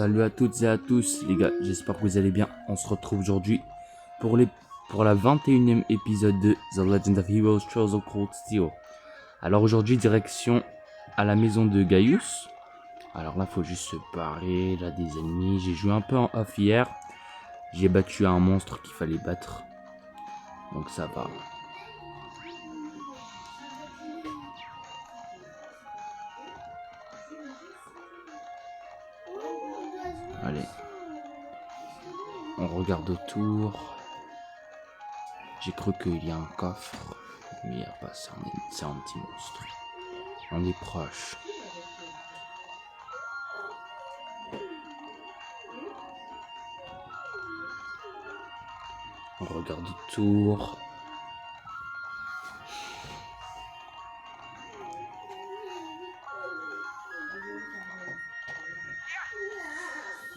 Salut à toutes et à tous les gars, j'espère que vous allez bien. On se retrouve aujourd'hui pour la 21e épisode de The Legend of Heroes Trails of Cold Steel. Alors aujourd'hui direction à la maison de Gaius. Alors là faut juste se barrer, là des ennemis. J'ai joué un peu en off hier. J'ai battu un monstre qu'il fallait battre. Donc ça va. Allez. On regarde autour. J'ai cru qu'il y a un coffre. Mais il n'y a pas, c'est un petit monstre. On est proche. On regarde autour.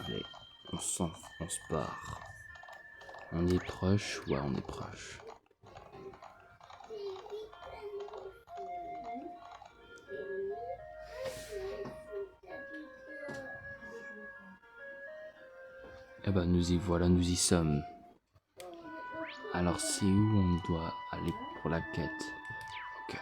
Allez, on se barre. On est proche, ouais, on est proche. Eh ben, nous y voilà, nous y sommes. Alors, c'est où on doit aller pour la quête? Ok.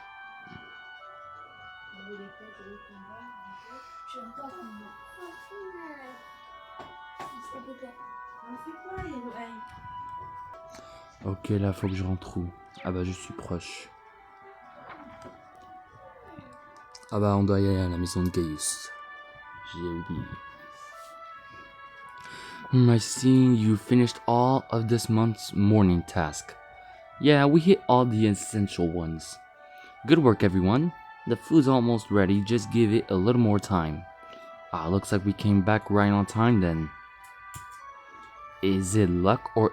Ok, là, faut que je rentre où? Ah bah, je suis proche. Ah bah, on doit y aller à la maison de Gaius. J'ai oublié. I see you finished all of this month's morning task. Yeah, we hit all the essential ones. Good work, everyone. The food's almost ready, just give it a little more time. Looks like we came back right on time then. Is it luck or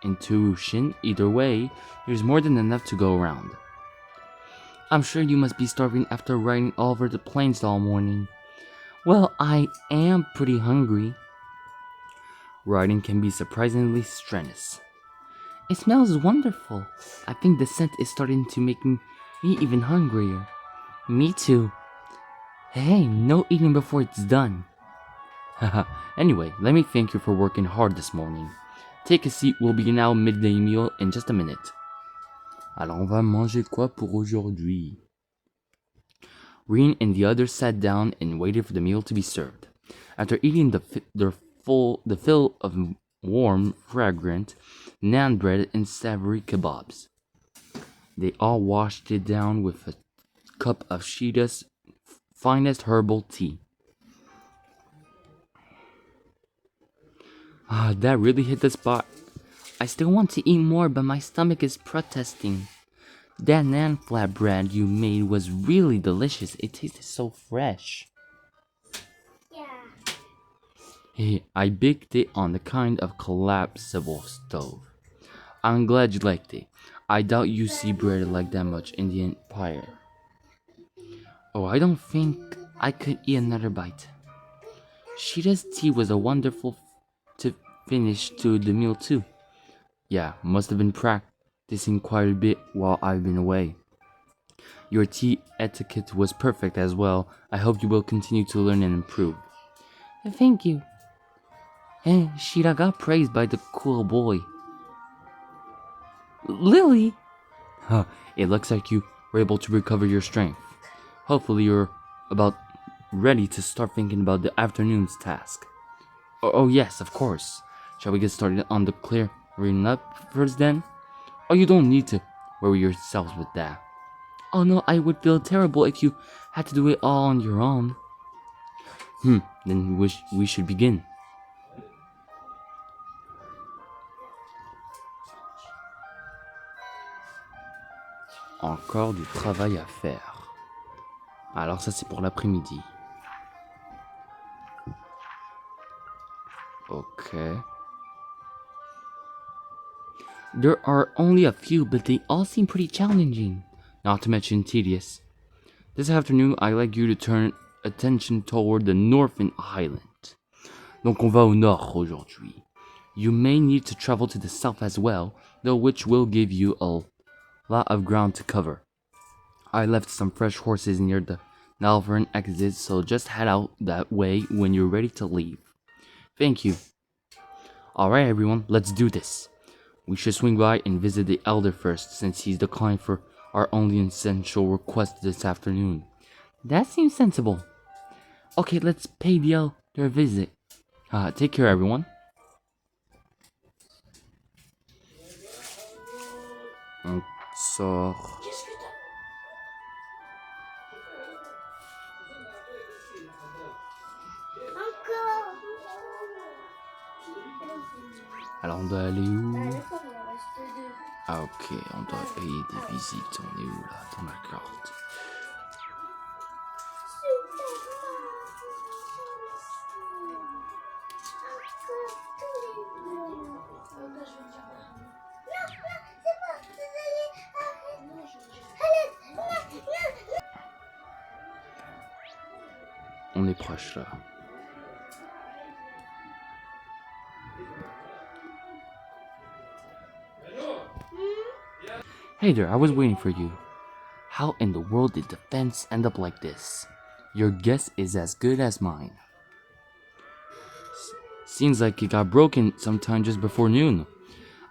intuition? Either way, there's more than enough to go around. I'm sure you must be starving after riding all over the plains all morning. Well, I am pretty hungry. Riding can be surprisingly strenuous. It smells wonderful. I think the scent is starting to make me even hungrier. Me too. Hey, no eating before it's done. Haha, anyway, let me thank you for working hard this morning. Take a seat, we'll begin our midday meal in just a minute. Alors on va manger quoi pour aujourd'hui? Reen and the others sat down and waited for the meal to be served. After eating the fill of warm, fragrant naan bread and savory kebabs, they all washed it down with a cup of Sheeta's finest herbal tea. That really hit the spot. I still want to eat more, but my stomach is protesting. That naan flatbread you made was really delicious. It tasted so fresh. Hey, I baked it on the kind of collapsible stove. I'm glad you liked it. I doubt you see bread like that much in the Empire. Oh, I don't think I could eat another bite. Sheeta's tea was a wonderful finish to the meal too. Yeah, must have been practicing quite a bit while I've been away. Your tea etiquette was perfect as well. I hope you will continue to learn and improve. Thank you. Hey, Sheeta got praised by the cool boy. Lily? It looks like you were able to recover your strength. Hopefully you're about ready to start thinking about the afternoon's task. Oh yes, of course. Shall we get started on the clearing up first then? Oh, you don't need to worry yourselves with that. Oh no, I would feel terrible if you had to do it all on your own. Then we should begin. Encore du travail à faire. Alors ça c'est pour l'après-midi. Okay. There are only a few, but they all seem pretty challenging. Not to mention tedious. This afternoon, I'd like you to turn attention toward the Northern Highland. Donc on va au nord aujourd'hui. You may need to travel to the south as well, though which will give you a lot of ground to cover. I left some fresh horses near the now for an exit, so just head out that way when you're ready to leave. Thank you. Alright everyone, let's do this. We should swing by and visit the elder first, since he's the client for our only essential request this afternoon. That seems sensible. Okay, let's pay the elder a visit. Take care everyone. On sort. Alors on doit aller où? Ah ok, on doit payer des visites. On est où là dans la carte? On est proche là. Hey there, I was waiting for you. How in the world did the fence end up like this? Your guess is as good as mine. Seems like it got broken sometime just before noon.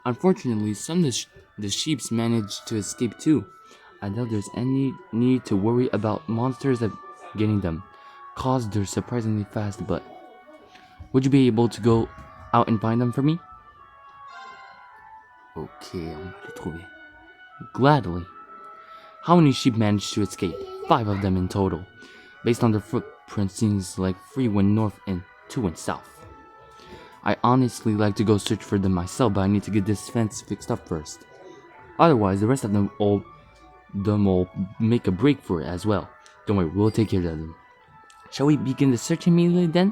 Unfortunately, some of the sheeps managed to escape too. I doubt there's any need to worry about monsters getting them, cause they're surprisingly fast, but would you be able to go out and find them for me? Okay, on va les trouver. Gladly. How many sheep managed to escape? 5 of them in total. Based on their footprints, seems like 3 went north and 2 went south. I honestly like to go search for them myself, but I need to get this fence fixed up first. Otherwise, the rest of them will make a break for it as well. Don't worry, we'll take care of them. Shall we begin the search immediately then?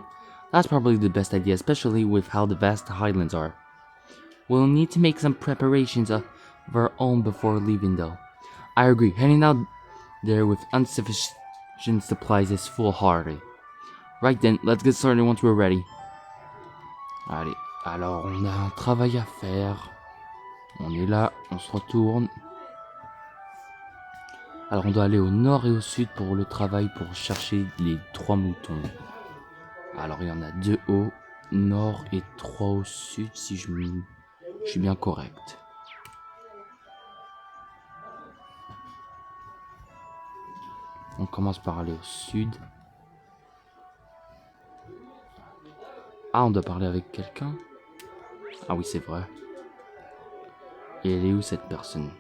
That's probably the best idea, especially with how the vast the highlands are. We'll need to make some preparations of our own before leaving though. I agree, heading out there with insufficient supplies is foolhardy. Right then, let's get started once we're ready. Allez, alors on a un travail à faire. On est là, on se retourne. Alors on doit aller au nord et au sud pour le travail pour chercher les 3 moutons. Alors il y en a 2 au nord et 3 au sud si je suis bien correct. On commence par aller au sud. Ah, on doit parler avec quelqu'un? Ah oui, c'est vrai. Et elle est où cette personne?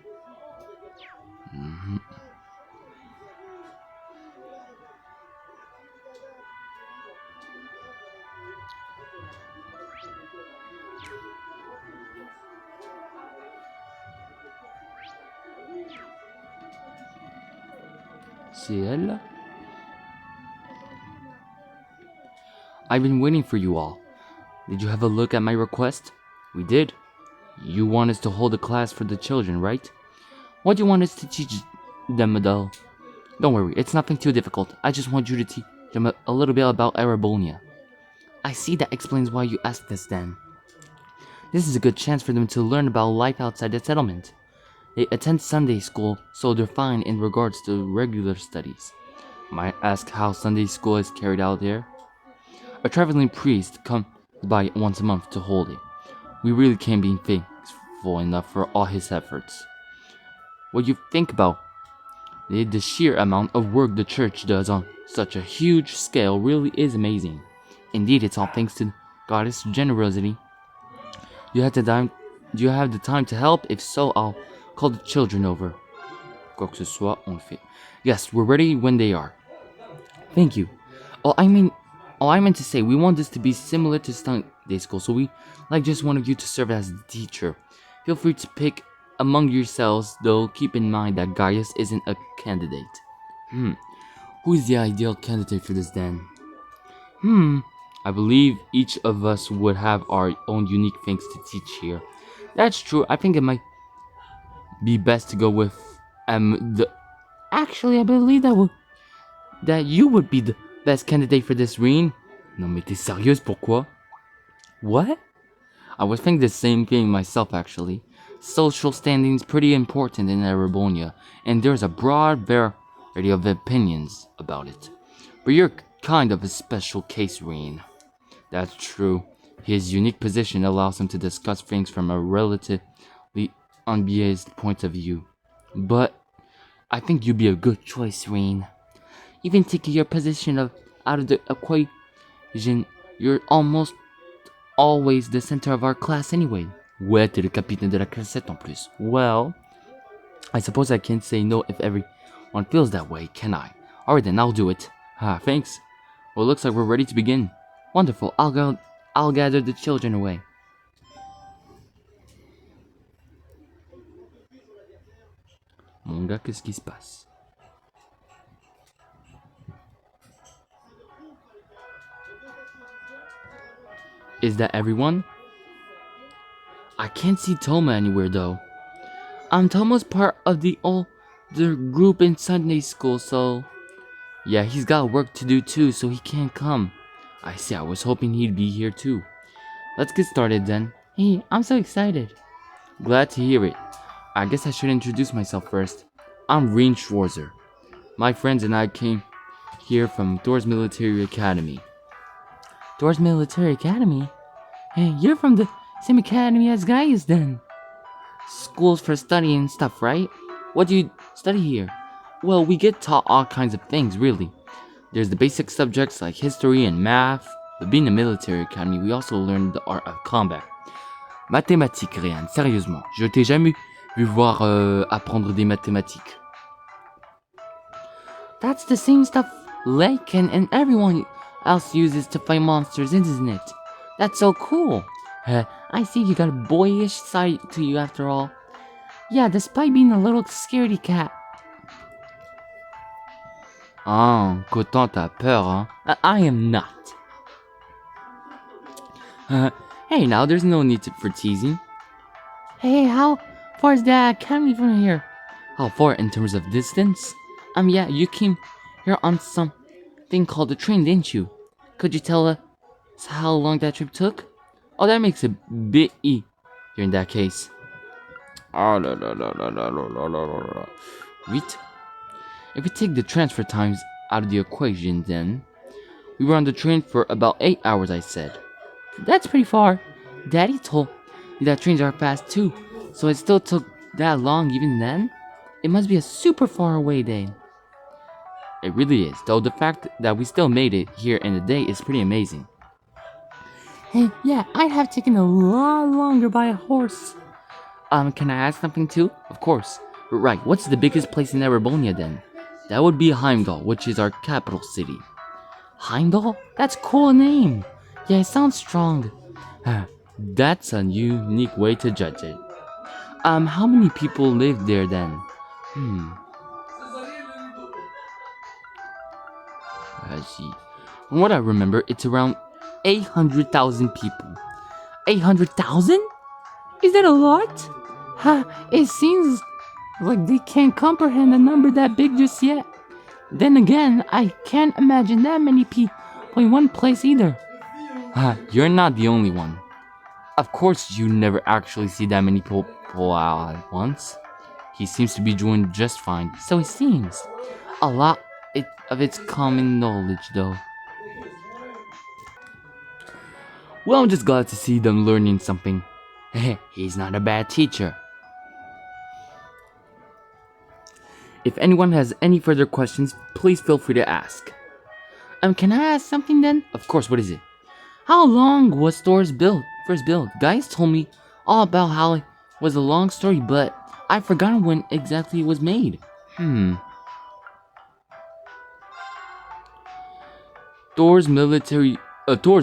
C'est elle? I've been waiting for you all. Did you have a look at my request? We did. You want us to hold a class for the children, right? What do you want us to teach them, Adele? Don't worry, it's nothing too difficult. I just want you to teach them a little bit about Arabonia. I see, that explains why you asked us then. This is a good chance for them to learn about life outside the settlement. They attend Sunday school, so they're fine in regards to regular studies. Might ask how Sunday school is carried out there? A traveling priest comes by once a month to hold it. We really can't be thankful enough for all his efforts. What you think about the sheer amount of work the church does on such a huge scale really is amazing. Indeed, it's all thanks to Goddess' generosity. Do you have the time to help? If so, I'll call the children over. Quoi que ce soit, on le fait. Yes, we're ready when they are. Thank you. I meant to say, we want this to be similar to Sunday school, so we like just one of you to serve as the teacher. Feel free to pick among yourselves, though keep in mind that Gaius isn't a candidate. Who is the ideal candidate for this then? I believe each of us would have our own unique things to teach here. That's true. I think it might be best to go with Actually, I believe that you would be the best candidate for this, Reen. Non mais t'es sérieuse, pourquoi? What? I was thinking the same thing myself, actually. Social standing is pretty important in Arabonia, and there's a broad already have opinions about it. But you're kind of a special case, Reen. That's true. His unique position allows him to discuss things from a relatively unbiased point of view. But I think you'd be a good choice, Reen. Even taking your position out of the equation, you're almost always the center of our class anyway. Ouais, t'es le capitaine de la classette en plus. Well, I suppose I can't say no if everyone feels that way, can I? Alright then, I'll do it. Thanks. Well, it looks like we're ready to begin. Wonderful, I'll gather the children away. Mon gars, qu'est-ce qui se passe? Is that everyone? I can't see Toma anywhere though. Toma's part of the older group in Sunday school, so... Yeah, he's got work to do too, so he can't come. I see, I was hoping he'd be here too. Let's get started then. Hey, I'm so excited. Glad to hear it. I guess I should introduce myself first. I'm Reen Schwarzer. My friends and I came here from Thor's Military Academy. Thor's Military Academy? Hey, you're from the same academy as Gaius then. Schools for studying stuff, right? What do you study here? Well, we get taught all kinds of things, really. There's the basic subjects like history and math, but being a military academy, we also learn the art of combat. Mathématiques, Ryan, sérieusement, je t'ai jamais vu voir apprendre des mathématiques. That's the same stuff Lake and everyone else uses to fight monsters, isn't it? That's so cool. I see you got a boyish side to you after all. Yeah, despite being a little scaredy cat. Oh, qu'autant t'as peur, huh? I am not. Hey, now there's no need for teasing. Hey, how far is the academy from here? How far in terms of distance? Yeah, you came here on something called a train, didn't you? Could you tell us how long that trip took? Oh, that makes it a bit easier in that case. Wait. If we take the transfer times out of the equation, then we were on the train for about 8 hours, I said. That's pretty far. Daddy told me that trains are fast too, so it still took that long even then? It must be a super far away day. It really is, though the fact that we still made it here in a day is pretty amazing. Hey, yeah, I'd have taken a lot longer by a horse. Can I ask something too? Of course. Right, what's the biggest place in Erebonia then? That would be Heimdall, which is our capital city. Heimdall? That's a cool name. Yeah, it sounds strong. That's a unique way to judge it. How many people live there then? I see. From what I remember, it's around 800,000 people. 800,000? Is that a lot? It seems like they can't comprehend a number that big just yet. Then again, I can't imagine that many people in one place either. You're not the only one. Of course, you never actually see that many people out at once. He seems to be doing just fine. So it seems. A lot of it's common knowledge, though. Well, I'm just glad to see them learning something. He's not a bad teacher. If anyone has any further questions, please feel free to ask. Can I ask something then? Of course, what is it? How long was Thor's first build? Guys told me all about how it was a long story, but I've forgotten when exactly it was made. Thor's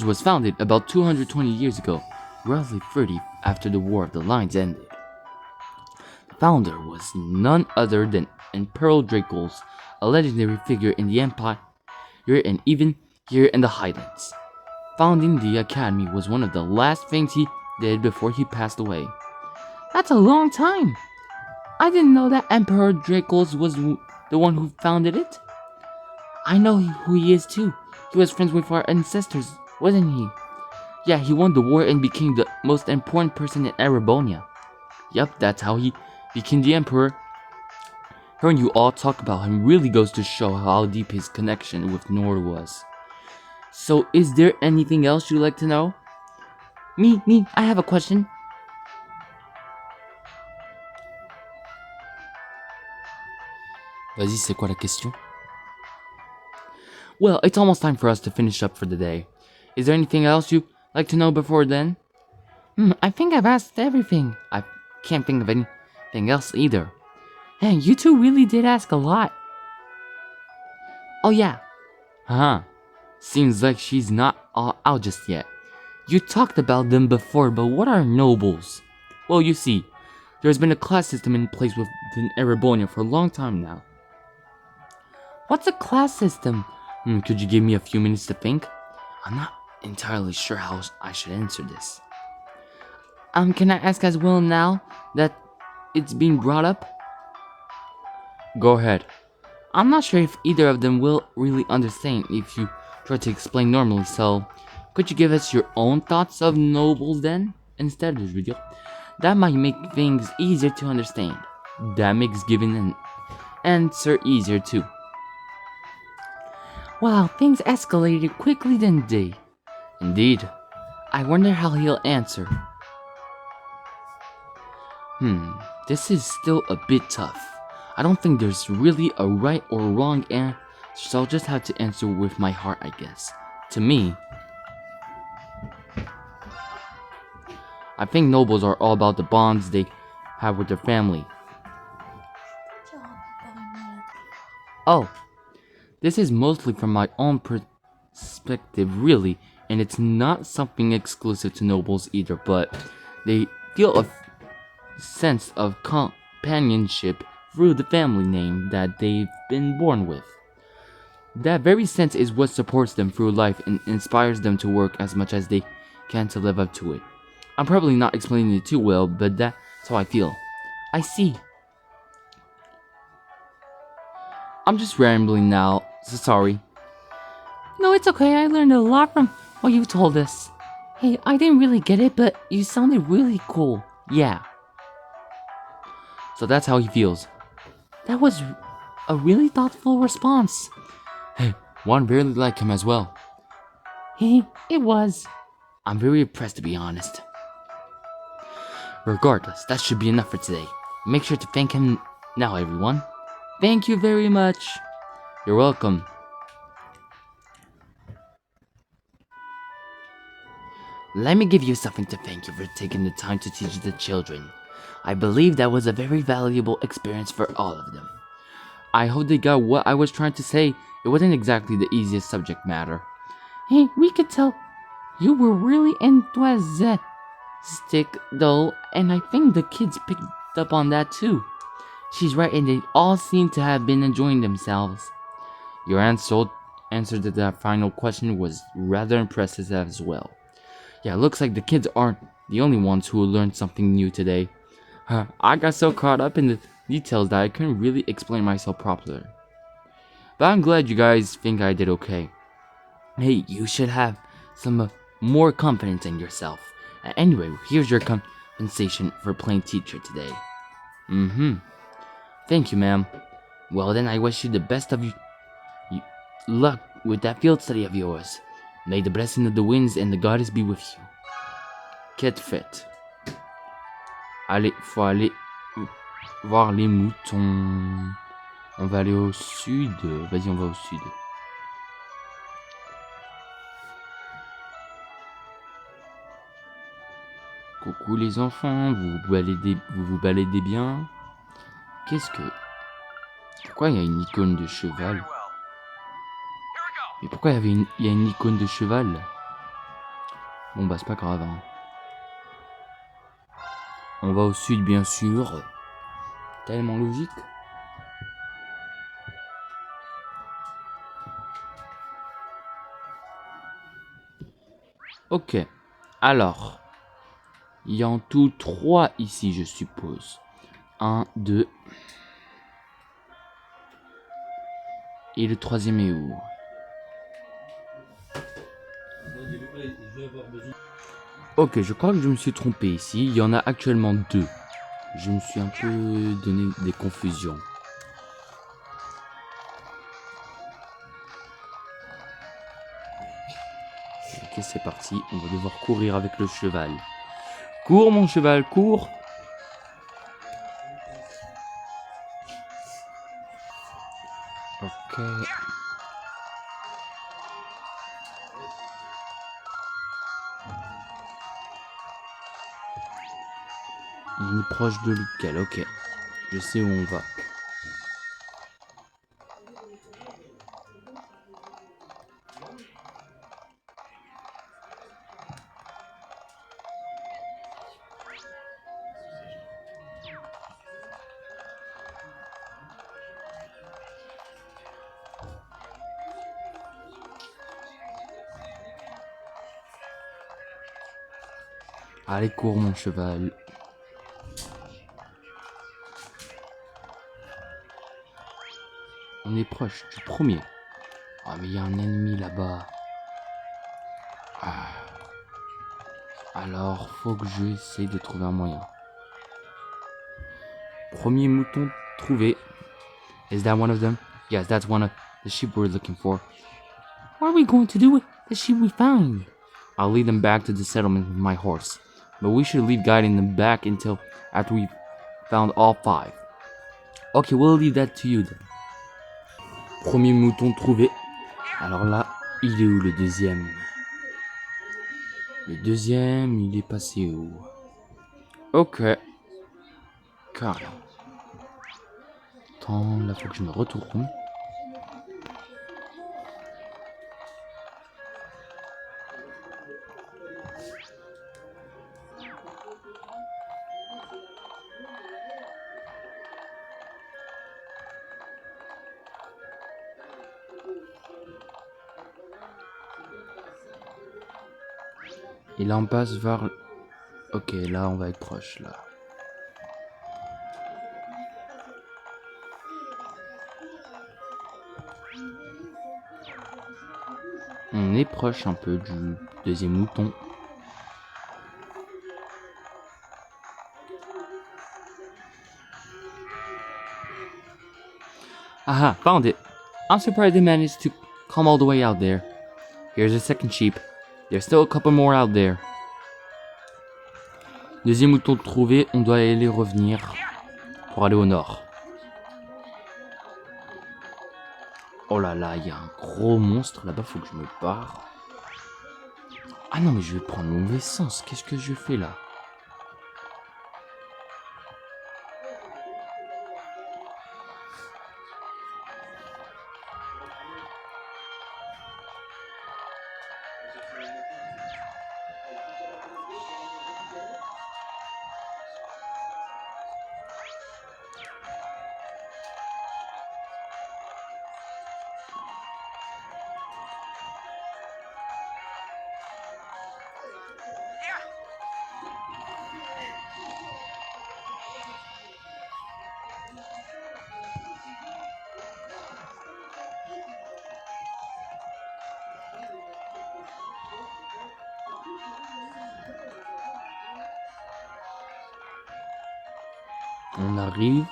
was founded about 220 years ago, roughly 30 after the War of the Lines ended. The founder was none other than Emperor Dracos, a legendary figure in the Empire and even here in the Highlands. Founding the Academy was one of the last things he did before he passed away. That's a long time! I didn't know that Emperor Dracos was the one who founded it. I know who he is too. He was friends with our ancestors, wasn't he? Yeah, he won the war and became the most important person in Erebonia. Yup, that's how he became the emperor. Hearing you all talk about him really goes to show how deep his connection with Nora was. So, is there anything else you'd like to know? Me, I have a question. Vas-y, c'est quoi la question? Well, it's almost time for us to finish up for the day. Is there anything else you'd like to know before then? I think I've asked everything. I can't think of anything else either. Hey, you two really did ask a lot. Oh yeah. Seems like she's not all out just yet. You talked about them before, but what are nobles? Well, you see, there's been a class system in place within Erebonia for a long time now. What's a class system? Could you give me a few minutes to think? I'm not entirely sure how I should answer this. Can I ask as well now that it's being brought up? Go ahead. I'm not sure if either of them will really understand if you try to explain normally, so could you give us your own thoughts of nobles then? Instead, je veux dire, that might make things easier to understand. That makes giving an answer easier too. Wow, things escalated quickly didn't they? Indeed. I wonder how he'll answer. This is still a bit tough. I don't think there's really a right or wrong answer, so I'll just have to answer with my heart, I guess. To me, I think nobles are all about the bonds they have with their family. Oh, this is mostly from my own perspective, really, and it's not something exclusive to nobles either, but they feel a sense of companionship through the family name that they've been born with. That very sense is what supports them through life and inspires them to work as much as they can to live up to it. I'm probably not explaining it too well, but that's how I feel. I see. I'm just rambling now, so sorry. No, it's okay. I learned a lot from what you told us. Hey, I didn't really get it, but you sounded really cool. Yeah. So that's how he feels. That was a really thoughtful response. Hey, one really like him as well. Hey, it was. I'm very impressed, to be honest. Regardless, that should be enough for today. Make sure to thank him now, everyone. Thank you very much. You're welcome. Let me give you something to thank you for taking the time to teach the children. I believe that was a very valuable experience for all of them. I hope they got what I was trying to say. It wasn't exactly the easiest subject matter. Hey, we could tell you were really enthusiastic though, and I think the kids picked up on that too. She's right, and they all seem to have been enjoying themselves. Your answer to that final question was rather impressive as well. Yeah, looks like the kids aren't the only ones who learned something new today. I got so caught up in the details that I couldn't really explain myself properly. But I'm glad you guys think I did okay. Hey, you should have some more confidence in yourself. Anyway, here's your compensation for playing teacher today. Thank you, ma'am. Well then, I wish you the best of luck with that field study of yours. May the blessing of the winds and the goddess be with you. Qu'est, Allez, faut aller voir les moutons. On va aller au sud. Vas-y, on va au sud. Coucou les enfants, vous vous baladez bien? Qu'est-ce que... Pourquoi il y a une icône de cheval? Mais pourquoi il y a une icône de cheval? Bon bah c'est pas grave, hein. On va au sud bien sûr. Tellement logique. Ok, alors, il y a en tout 3 ici, je suppose. 1, 2. Et le troisième est où? Ok, je crois que je me suis trompé ici. Il y en a actuellement 2. Je me suis un peu donné des confusions. Ok, c'est parti. On va devoir courir avec le cheval. Cours, mon cheval, cours. Ok. On est proche de lequel? Ok. Je sais où on va. Allez, cours, mon cheval. On est proche du premier. Ah, mais il y a un ennemi là-bas. Ah. Alors, faut que je essaye de trouver un moyen. Premier mouton trouvé. Is that one of them? Yes, that's one of the sheep we're looking for. What are we going to do with the sheep we found? I'll lead them back to the settlement with my horse. But we should leave guiding them back until after we've found all 5. Okay, we'll leave that to you then. Premier mouton trouvé. Alors là, il est où le deuxième? Le deuxième, il est passé où? Ok. Carré. Attends, là faut que je me retourne. Et là on passe vers... Ok, là on va être proche, là. On est proche un peu du deuxième mouton. Aha, found it. I'm surprised they managed to come all the way out there. Here's the second sheep. There's still a couple more out there. Deuxième mouton trouvé, on doit aller revenir pour aller au nord. Oh là là, il y a un gros monstre là-bas, faut que je me barre. Ah non, mais je vais prendre le mauvais sens. Qu'est-ce que je fais là? On arrive.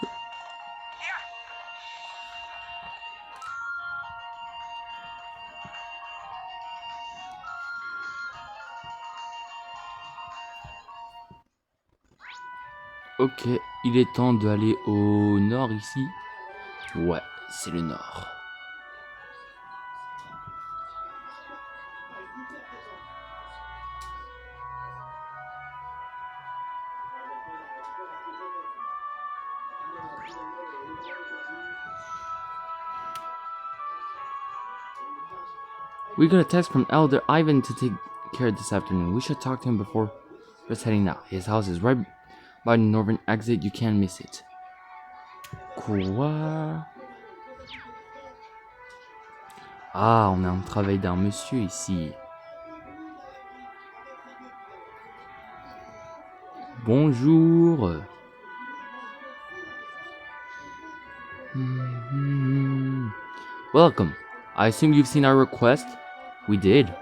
Ok, il est temps d'aller au nord ici. Ouais, c'est le nord. We got a text from Elder Ivan to take care of this afternoon. We should talk to him before just heading out. His house is right by the northern exit. You can't miss it. Quoi? Ah, on a un travail d'un monsieur ici. Bonjour. Welcome. I assume you've seen our request? We did.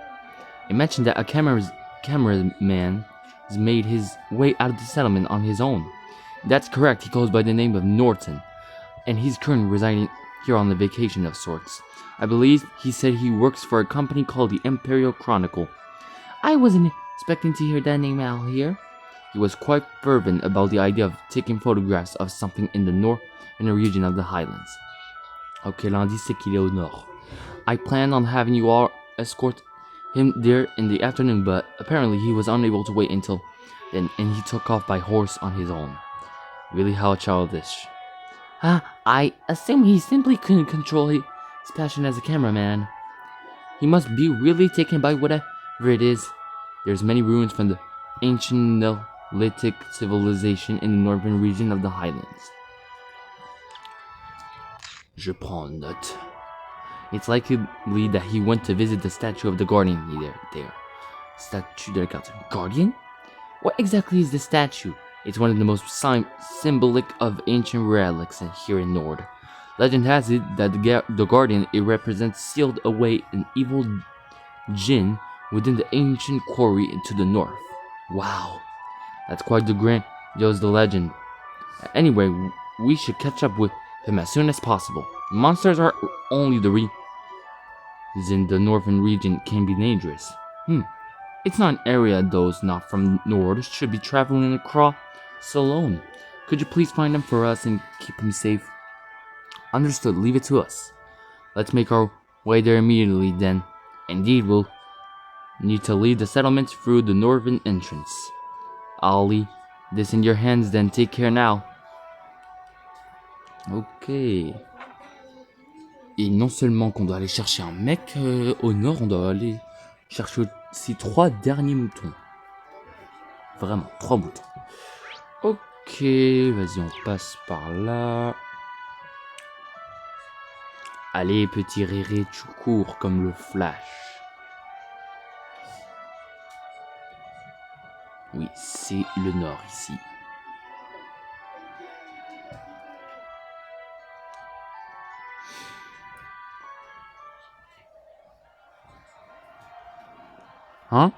It mentioned that a cameraman has made his way out of the settlement on his own. That's correct, he goes by the name of Norton, and he's currently residing here on a vacation of sorts. I believe he said he works for a company called the Imperial Chronicle. I wasn't expecting to hear that name out here. He was quite fervent about the idea of taking photographs of something in the northern region of the Highlands. Ok, l'indice c'est qu'il est au nord. I planned on having you all escort him there in the afternoon, but apparently he was unable to wait until then, and he took off by horse on his own. Really, how childish. I assume he simply couldn't control his passion as a cameraman. He must be really taken by whatever it is. There's many ruins from the ancient Neolithic civilization in the northern region of the Highlands. Je prends note. It's likely that he went to visit the statue of the guardian there. Statue de la Guardian? What exactly is the statue? It's one of the most symbolic of ancient relics here in Nord. Legend has it that the guardian it represents sealed away an evil djinn within the ancient quarry to the north. Wow, that's quite the grandiose legend. Anyway, we should catch up with him as soon as possible. Monsters are only the reason the northern region can be dangerous. It's not an area those not from Nord should be traveling across alone. Could you please find them for us and keep him safe? Understood, leave it to us. Let's make our way there immediately then. Indeed, we'll need to leave the settlement through the northern entrance. I'll leave this in your hands then, take care now. Ok. Et non seulement qu'on doit aller chercher un mec au nord, on doit aller chercher ces 3 derniers moutons. Vraiment, 3 moutons. Ok, vas-y, on passe par là. Allez, petit Réré, tu cours comme le flash. Oui, c'est le nord ici. Huh?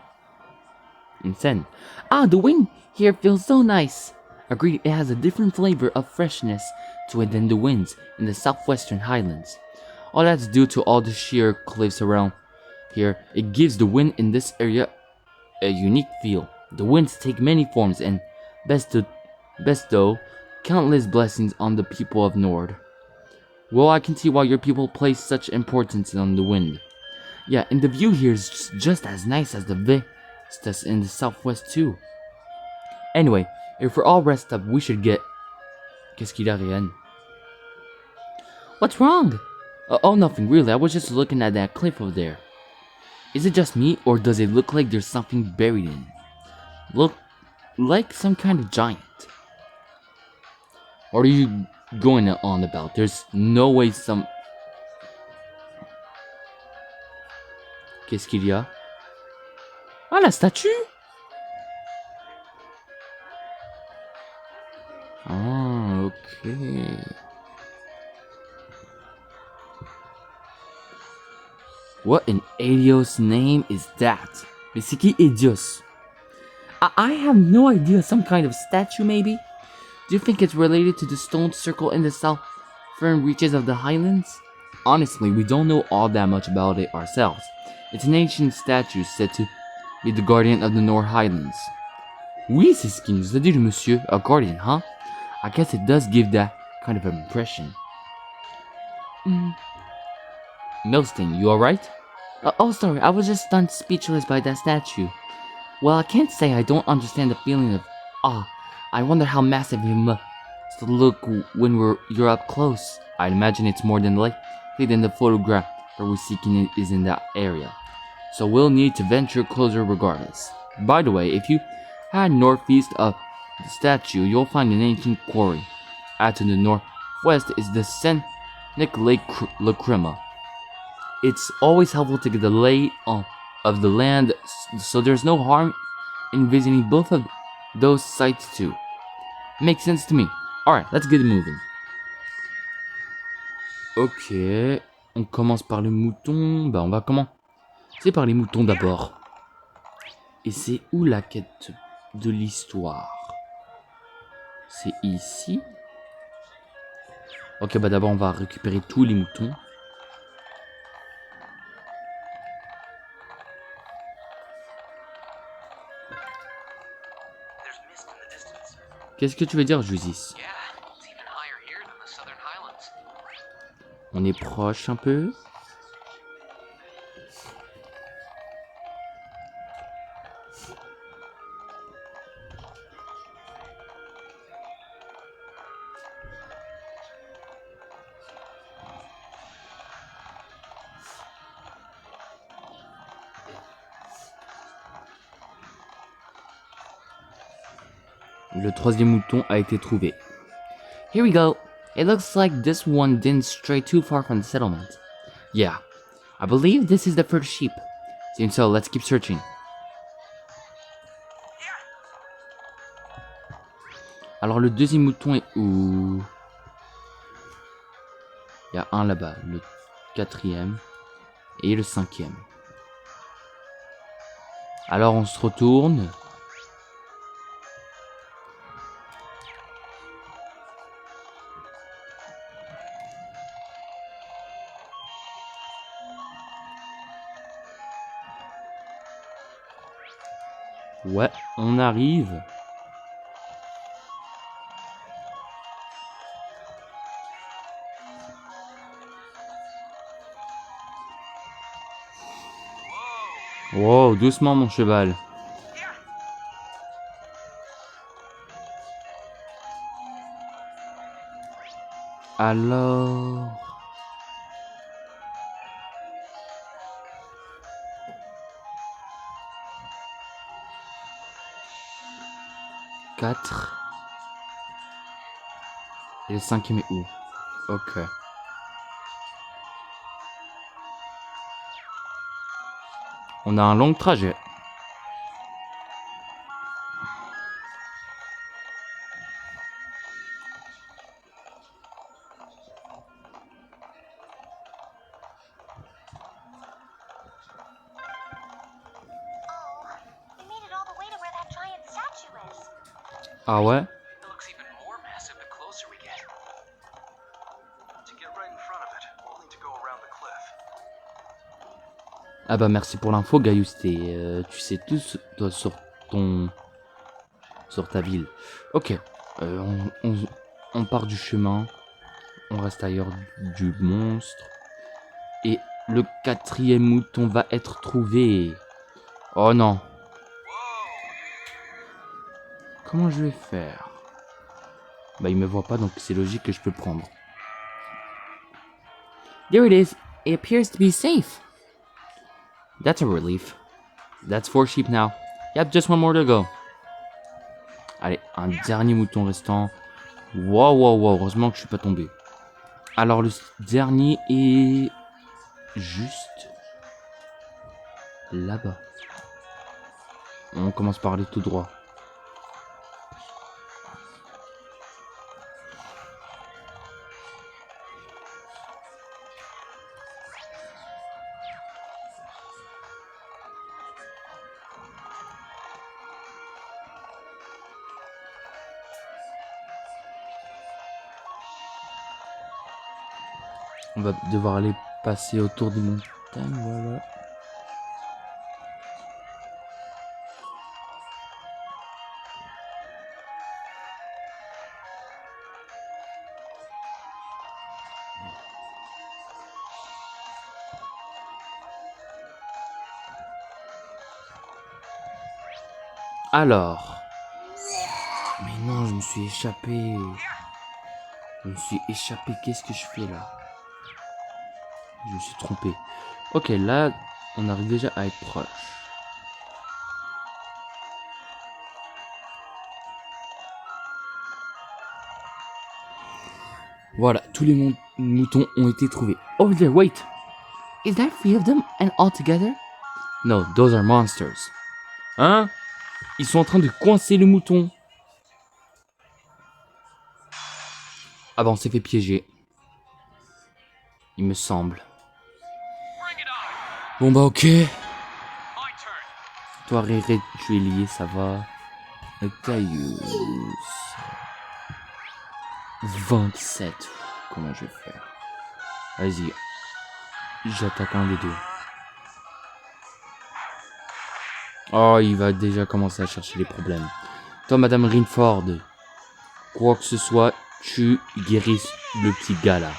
Insane. The wind here feels so nice. Agreed, it has a different flavor of freshness to it than the winds in the southwestern highlands. All that's due to all the sheer cliffs around here. It gives the wind in this area a unique feel. The winds take many forms and bestow countless blessings on the people of Nord. Well, I can see why your people place such importance on the wind. Yeah, and the view here is just as nice as the vistas in the southwest too. Anyway, if we're all rested up, we should get... Qu'est-ce qu'il a, Ryan? What's wrong? Oh, nothing really. I was just looking at that cliff over there. Is it just me, or does it look like there's something buried in? Look like some kind of giant. What are you going on about? There's no way some... Qu'est-ce qu'il y a? Ah, la statue! Ah, okay. What an idiot's name is that? Mais c'est qui Idios? I have no idea. Some kind of statue, maybe? Do you think it's related to the stone circle in the southern reaches of the Highlands? Honestly, we don't know all that much about it ourselves. It's an ancient statue said to be the guardian of the North Highlands. Oui, c'est ce qu'il nous a dit le monsieur. A guardian, huh? I guess it does give that kind of impression. Milstein, you alright? Oh, sorry, I was just stunned speechless by that statue. Well, I can't say I don't understand the feeling of awe. I wonder how massive it must look when you're up close. I'd imagine it's more than likely than the photograph that we're seeking is in that area. So we'll need to venture closer regardless. By the way, if you head northeast of the statue, you'll find an ancient quarry. Out to the northwest is the scenic Lake Lacrima. It's always helpful to get the lay of the land, so there's no harm in visiting both of those sites too. Makes sense to me. Alright, let's get moving. Ok, on commence par les moutons. On va commencer par les moutons d'abord. Et c'est où la quête de l'histoire? C'est ici. Ok, d'abord on va récupérer tous les moutons. Qu'est-ce que tu veux dire, Jusis? On est proche un peu. Le troisième mouton a été trouvé. Here we go. It looks like this one didn't stray too far from the settlement. Yeah, I believe this is the first sheep. Seems so, let's keep searching. Alors le deuxième mouton est où? Il y a un là-bas, le quatrième et le cinquième. Alors on se retourne. Ouais, on arrive. Wow, doucement mon cheval. Alors... Quatre. Et le cinquième est où? Ok. On a un long trajet. Ah ouais? Ah bah merci pour l'info, Gaius. Tu sais tout toi, sur ta ville. Ok. On part du chemin. On reste ailleurs du monstre. Et le quatrième mouton va être trouvé. Oh non. Comment je vais faire? Bah il me voit pas, donc c'est logique que je peux le prendre. There it is. It appears to be safe. That's a relief. That's 4 sheep now. Yep, just one more to go. Allez, un dernier mouton restant. Wow, heureusement que je suis pas tombé. Alors le dernier est juste là-bas. On commence par aller tout droit. On va devoir aller passer autour des montagnes, voilà. Alors. Mais non, je me suis échappé. Qu'est-ce que je fais là? Je me suis trompé. Ok, là, on arrive déjà à être proche. Voilà, tous les moutons ont été trouvés. Over there, wait! Is that 3 of them and all together? No, those are monsters. Hein? Ils sont en train de coincer le mouton. Ah bah on s'est fait piéger. Il me semble. Bon bah ok. Toi Réré, tu es lié, ça va. Caius. 27. Comment je vais faire? Vas-y. J'attaque un des deux. Oh, il va déjà commencer à chercher les problèmes. Toi, Madame Rinford, quoi que ce soit, tu guérisses le petit gars là.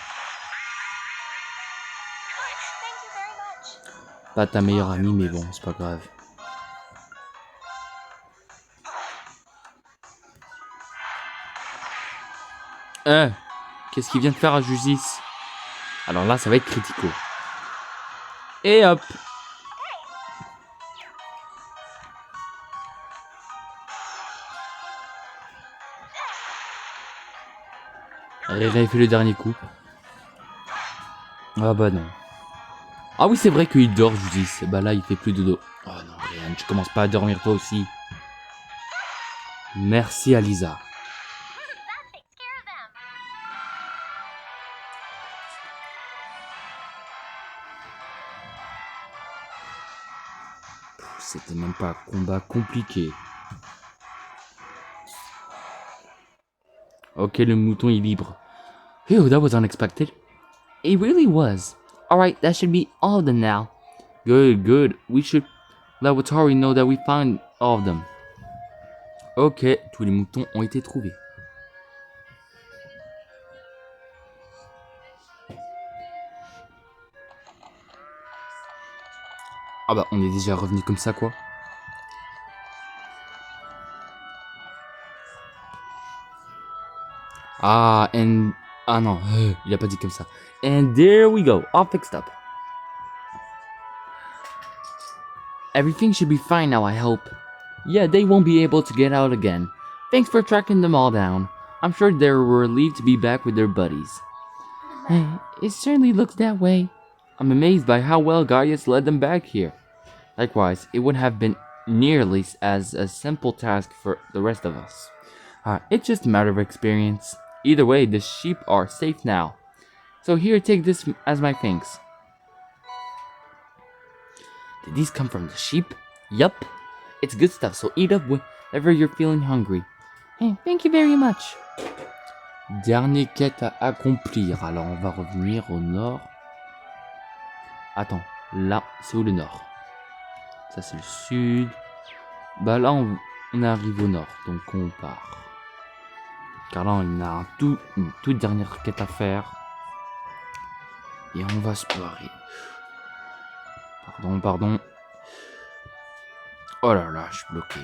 Pas ta meilleure amie, mais bon, c'est pas grave. Qu'est-ce qu'il vient de faire à justice? Alors là, ça va être critico. Et hop. Réré fait le dernier coup. Ah bah non. Ah oui, c'est vrai qu'il dort, justice. Bah là, il fait plus de dos. Oh non, Ryan, tu commences pas à dormir toi aussi. Merci, Alisa. C'était même pas un combat compliqué. Ok, le mouton est libre. Phew, that was unexpected. It really was. Alright, that should be all of them now. Good, good. We should let Watari know that we found all of them. Ok, tous les moutons ont été trouvés. Ah bah, on est déjà revenu comme ça, quoi. Ah, and... Ah non, il a pas dit comme ça. And there we go, all fixed up. Everything should be fine now, I hope. Yeah, they won't be able to get out again. Thanks for tracking them all down. I'm sure they're relieved to be back with their buddies. It certainly looks that way. I'm amazed by how well Gaius led them back here. Likewise, it would have been nearly as a simple task for the rest of us. It's just a matter of experience. Either way, the sheep are safe now. So here, take this as my thanks. Did these come from the sheep? Yup. It's good stuff, so eat up whenever you're feeling hungry. Hey, thank you very much. Dernier quête à accomplir. Alors, on va revenir au nord. Attends, là, c'est où le nord? Ça, c'est le sud. Bah là, on arrive au nord, donc on part. Car là, on a une toute dernière quête à faire. Et on va se barrer. Pardon. Oh là là, je suis bloqué.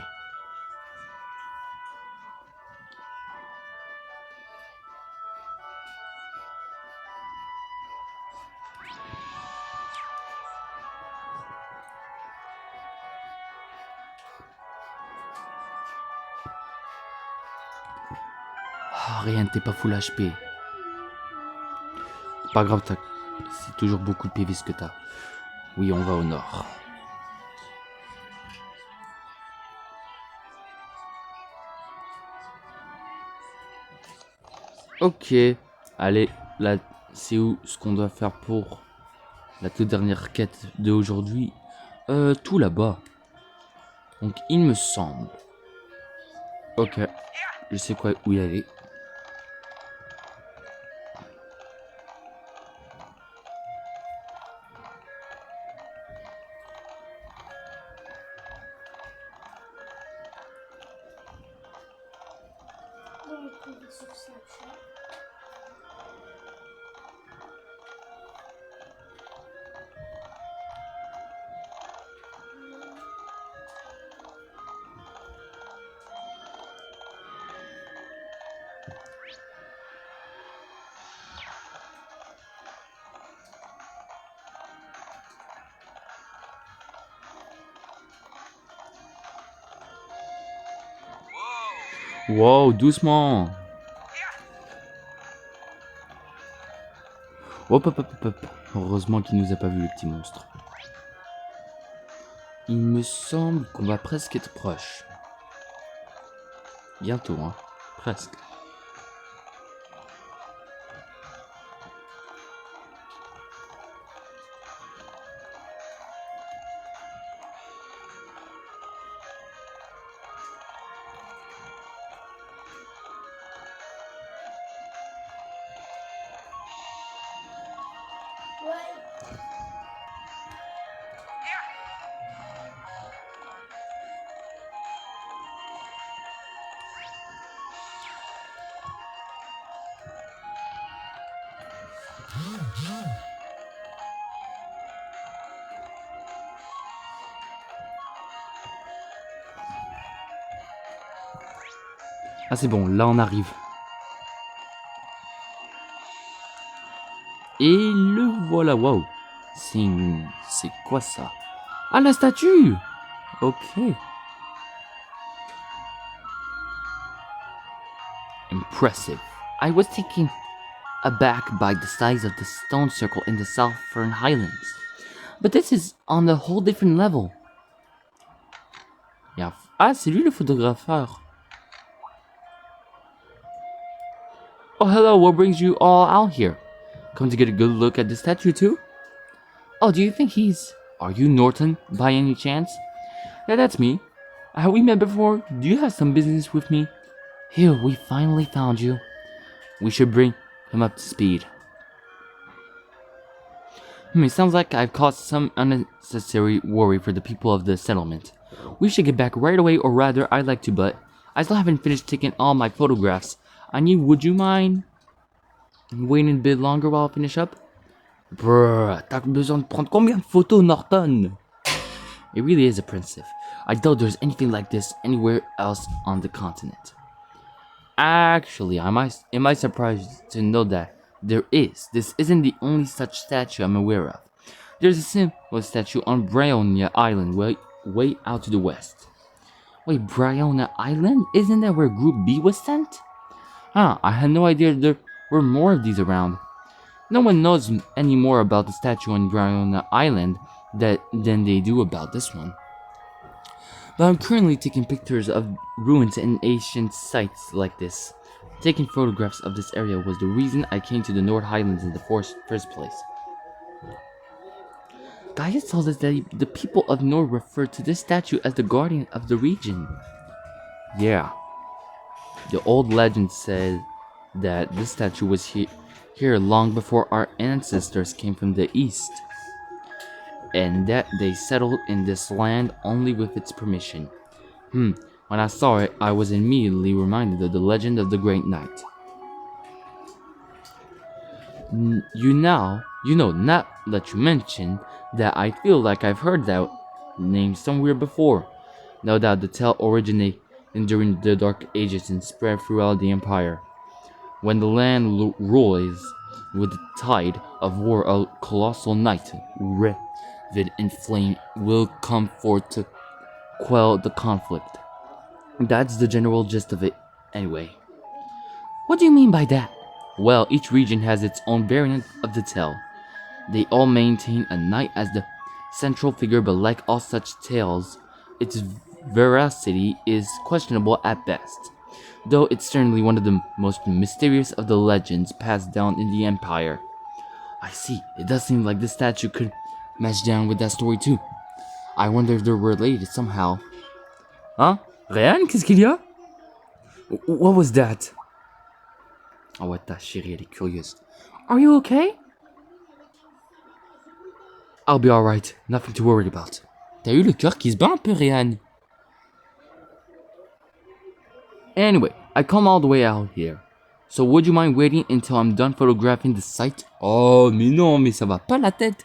Ah, rien, t'es pas full HP. Pas grave, c'est toujours beaucoup de PV ce que t'as. Oui, on va au nord. Ok, allez, là, c'est où ce qu'on doit faire pour la toute dernière quête de aujourd'hui? Tout là-bas. Donc, il me semble. Ok, je sais quoi où y aller. Wow, doucement. Hop. Heureusement qu'il nous a pas vu le petit monstre. Il me semble qu'on va presque être proche. Bientôt, hein. Presque. Ah c'est bon, là on arrive. Et le voilà, wow. C'est quoi ça? Ah, la statue! Ok. Impressive. I was taken aback by the size of the stone circle in the Southern Highlands. But this is on a whole different level. Yeah. Ah, c'est lui le photographeur. Oh, hello, what brings you all out here? Come to get a good look at the statue too? Oh, do you think he's... Are you Norton, by any chance? Yeah, that's me. Have we met before? Do you have some business with me? Here, we finally found you. We should bring him up to speed. It sounds like I've caused some unnecessary worry for the people of the settlement. We should get back right away, or rather, I'd like to, but I still haven't finished taking all my photographs. Would you mind waiting a bit longer while I finish up? Bruh, t'as besoin de prendre combien de photos, Norton? It really is oppressive. I doubt there's anything like this anywhere else on the continent. Actually, am I surprised to know that there is. This isn't the only such statue I'm aware of. There's a similar statue on Bryonia Island, way out to the west. Wait, Bryonia Island? Isn't that where Group B was sent? Huh, I had no idea there were more of these around. No one knows any more about the statue on Bryonia Island than they do about this one. But I'm currently taking pictures of ruins and ancient sites like this. Taking photographs of this area was the reason I came to the North Highlands in the first place. Gaius tells us that the people of North refer to this statue as the guardian of the region. Yeah. The old legend said that this statue was here long before our ancestors came from the east, and that they settled in this land only with its permission. When I saw it, I was immediately reminded of the legend of the Great Knight. Now that you mention that, I feel like I've heard that name somewhere before. No doubt the tale originated during the Dark Ages and spread throughout the Empire. When the land roils with the tide of war, a colossal knight, wreathed in flame, will come forth to quell the conflict. That's the general gist of it, anyway. What do you mean by that? Well, each region has its own variant of the tale. They all maintain a knight as the central figure, but like all such tales, its veracity is questionable at best, though it's certainly one of the most mysterious of the legends passed down in the Empire. I see, it does seem like this statue could match down with that story too. I wonder if they're related somehow. Huh? Ryan, qu'est-ce qu'il y a? What was that? Oh, ouais, ta chérie, elle est curieuse. Are you okay? I'll be alright. Nothing to worry about. T'as eu le cœur qui se bat un peu, Ryan. Anyway, I come all the way out here. So would you mind waiting until I'm done photographing the site? Oh, mais non, mais ça va pas la tête.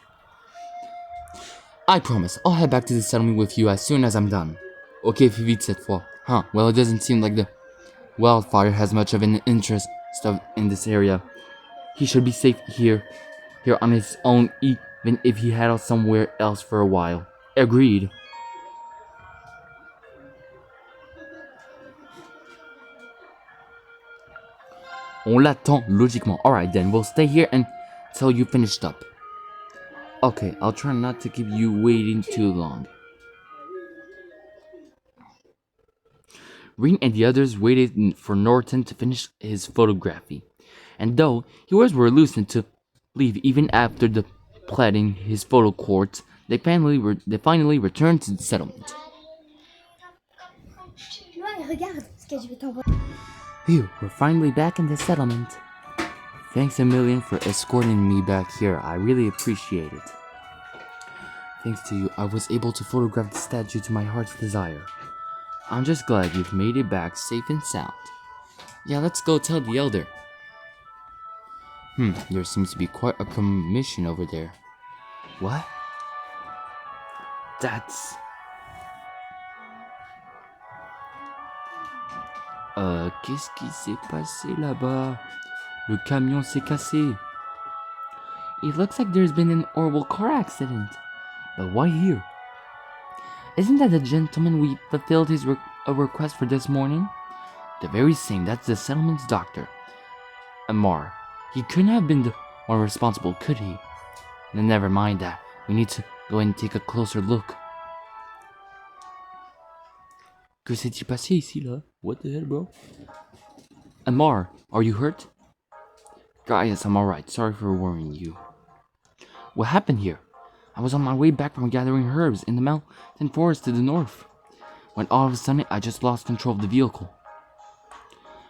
I promise, I'll head back to the settlement with you as soon as I'm done. Okay, fais vite cette fois. Huh, well, it doesn't seem like the wildfire has much of an interest in this area. He should be safe here on his own, even if he had out somewhere else for a while. Agreed. On l'attend, logiquement. Alright then, we'll stay here until you finished up. Okay, I'll try not to keep you waiting too long. Rean and the others waited for Norton to finish his photography, and though he was reluctant to leave even after depleting his photo quartz, they finally returned to the settlement. Phew, we're finally back in the settlement. Thanks a million for escorting me back here. I really appreciate it. Thanks to you, I was able to photograph the statue to my heart's desire. I'm just glad you've made it back safe and sound. Yeah, let's go tell the elder. There seems to be quite a commotion over there. What? Qu'est-ce qui s'est passé là-bas? Le camion s'est cassé. It looks like there's been an horrible car accident. But why here? Isn't that the gentleman we fulfilled his request for this morning? The very same, that's the settlement's doctor. Amar. He couldn't have been the one responsible, could he? Then never mind that. We need to go and take a closer look. Que s'est-il passé ici, là? What the hell, bro? Amar, are you hurt? Yes, I'm alright. Sorry for worrying you. What happened here? I was on my way back from gathering herbs in the mountain forest to the north, when all of a sudden I just lost control of the vehicle.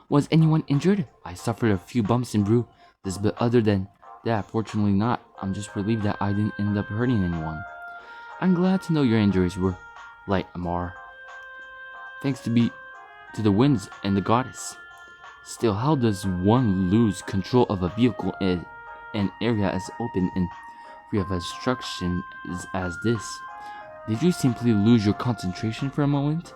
Was anyone injured? I suffered a few bumps and bruises, but other than that, fortunately not. I'm just relieved that I didn't end up hurting anyone. I'm glad to know your injuries were light, Amar. Thanks to the winds and the goddess. Still, how does one lose control of a vehicle in an area as open and free of obstruction as this? Did you simply lose your concentration for a moment?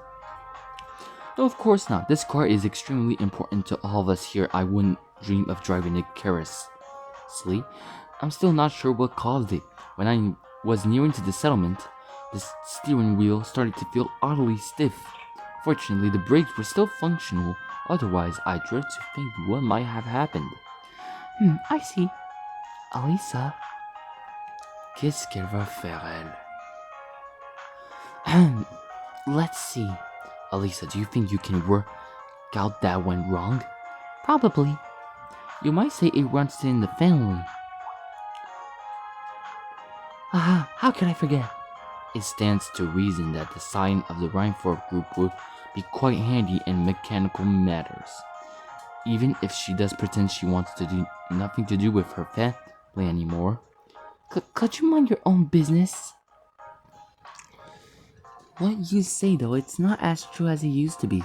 No, of course not. This car is extremely important to all of us here. I wouldn't dream of driving it carelessly. I'm still not sure what caused it. When I was nearing to the settlement, the steering wheel started to feel oddly stiff. Fortunately, the brakes were still functional. Otherwise, I dread to think what might have happened. I see. Alisa. Qu'est-ce qu'elle va faire, elle? Let's see. Alisa, do you think you can work out that went wrong? Probably. You might say it runs in the family. Aha, how could I forget? It stands to reason that the sign of the Reinford group would be quite handy in mechanical matters. Even if she does pretend she wants to do nothing to do with her family anymore. Could you mind your own business? What you say though, it's not as true as it used to be.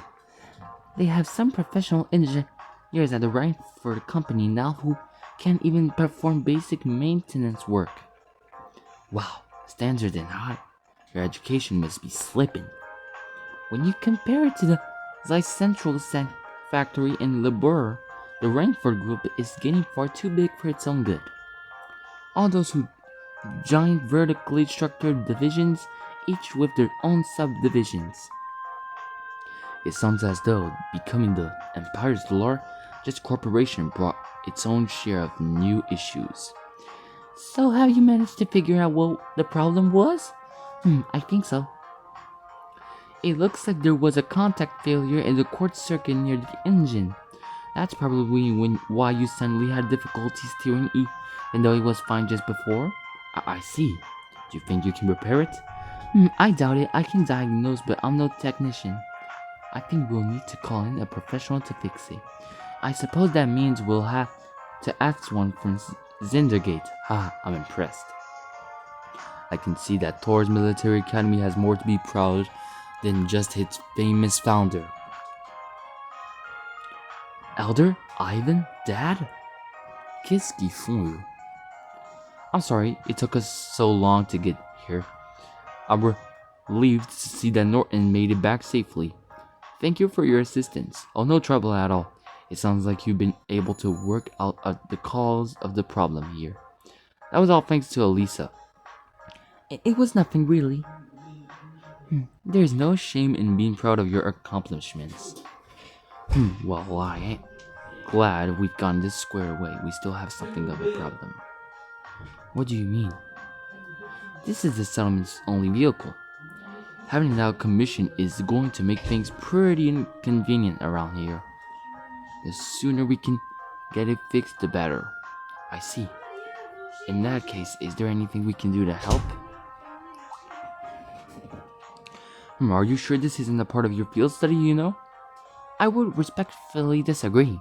They have some professional engineers at the Reinford company now who can't even perform basic maintenance work. Wow, standards and high. Your education must be slipping. When you compare it to the Zeiss Central factory in Le Bourg, the Reinford group is getting far too big for its own good. All those giant vertically structured divisions, each with their own subdivisions. It sounds as though becoming the empire's largest corporation brought its own share of new issues. So have you managed to figure out what the problem was? I think so. It looks like there was a contact failure in the quartz circuit near the engine. That's probably why you suddenly had difficulty steering even though it was fine just before. I see. Do you think you can repair it? I doubt it. I can diagnose, but I'm no technician. I think we'll need to call in a professional to fix it. I suppose that means we'll have to ask one from Zindergate. I'm impressed. I can see that Thor's military academy has more to be proud than just its famous founder. Elder? Ivan? Dad? Qu'est-ce qu'ils font, eux? I'm sorry it took us so long to get here. I'm relieved to see that Norton made it back safely. Thank you for your assistance. Oh, no trouble at all. It sounds like you've been able to work out the cause of the problem here. That was all thanks to Alisa. It was nothing really. There's no shame in being proud of your accomplishments. Well, I ain't glad we've gotten this squared away. We still have something of a problem. What do you mean? This is the settlement's only vehicle. Having it out of commission is going to make things pretty inconvenient around here. The sooner we can get it fixed, the better. I see. In that case, is there anything we can do to help? Are you sure this isn't a part of your field study, you know? I would respectfully disagree.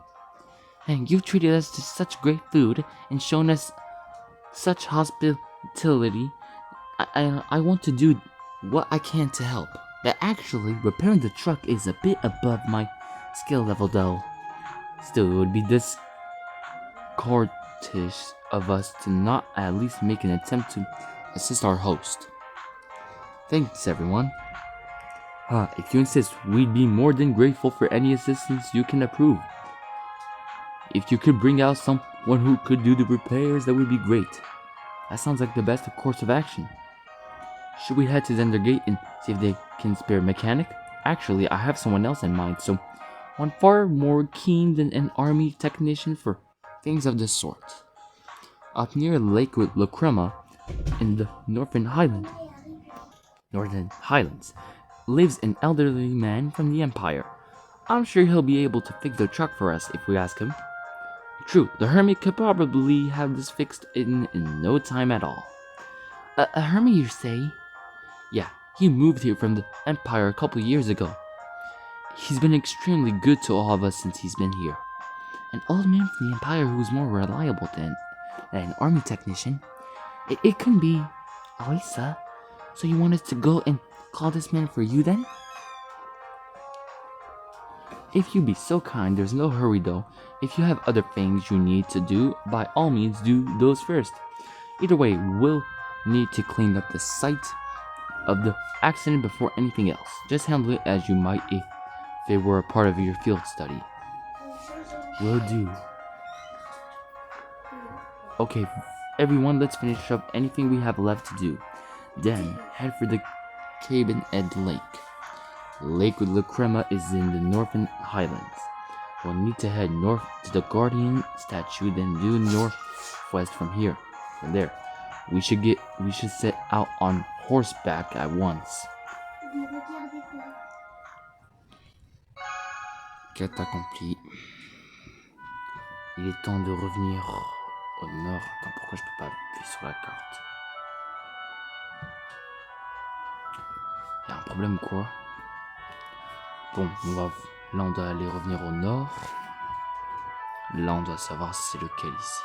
And you've treated us to such great food and shown us such hospitality. I want to do what I can to help. But actually, repairing the truck is a bit above my skill level though. Still, it would be discourteous of us to not at least make an attempt to assist our host. Thanks, everyone. If you insist, we'd be more than grateful for any assistance you can approve. If you could bring out someone who could do the repairs, that would be great. That sounds like the best course of action. Should we head to Zender Gate and see if they can spare a mechanic? Actually, I have someone else in mind, so one far more keen than an army technician for things of this sort. Up near Lake Lacrema in the Northern Highlands, lives an elderly man from the Empire. I'm sure he'll be able to fix the truck for us if we ask him. True, the hermit could probably have this fixed in no time at all. A hermit, you say? Yeah, he moved here from the Empire a couple years ago. He's been extremely good to all of us since he's been here. An old man from the Empire who's more reliable than an army technician. It couldn't be Alisa. So you want us to go and call this man for you then? If you'd be so kind, there's no hurry though. If you have other things you need to do, by all means do those first. Either way, we'll need to clean up the site of the accident before anything else. Just handle it as you might if it were a part of your field study. Will do. Okay, everyone, let's finish up anything we have left to do. Then, head for the cabin at the lake. Lake Lacrema is in the Northern Highlands. We'll need to head north to the Guardian statue, then due northwest from here. From there, we should set out on horseback at once. Quête accomplie. Il est temps de revenir au nord. Attends, pourquoi je peux pas appuyer sur la carte? Y'a un problème ou quoi? Bon, là on doit aller revenir au nord. Là on doit savoir si c'est lequel ici.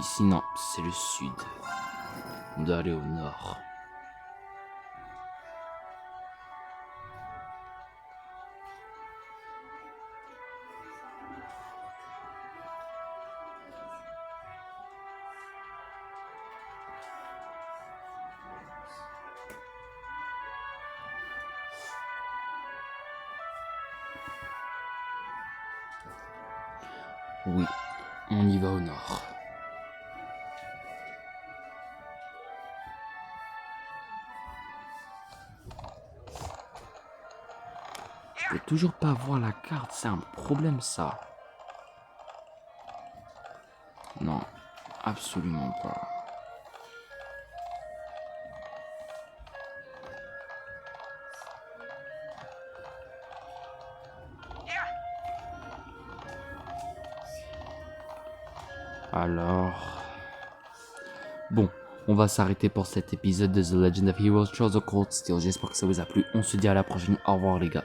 Ici non, c'est le sud. On doit aller au nord. Oui, on y va au nord. Je peux toujours pas voir la carte, c'est un problème ça. Non, absolument pas. Alors... Bon, on va s'arrêter pour cet épisode de The Legend of Heroes Chose of Cold Steel. J'espère que ça vous a plu. On se dit à la prochaine. Au revoir les gars.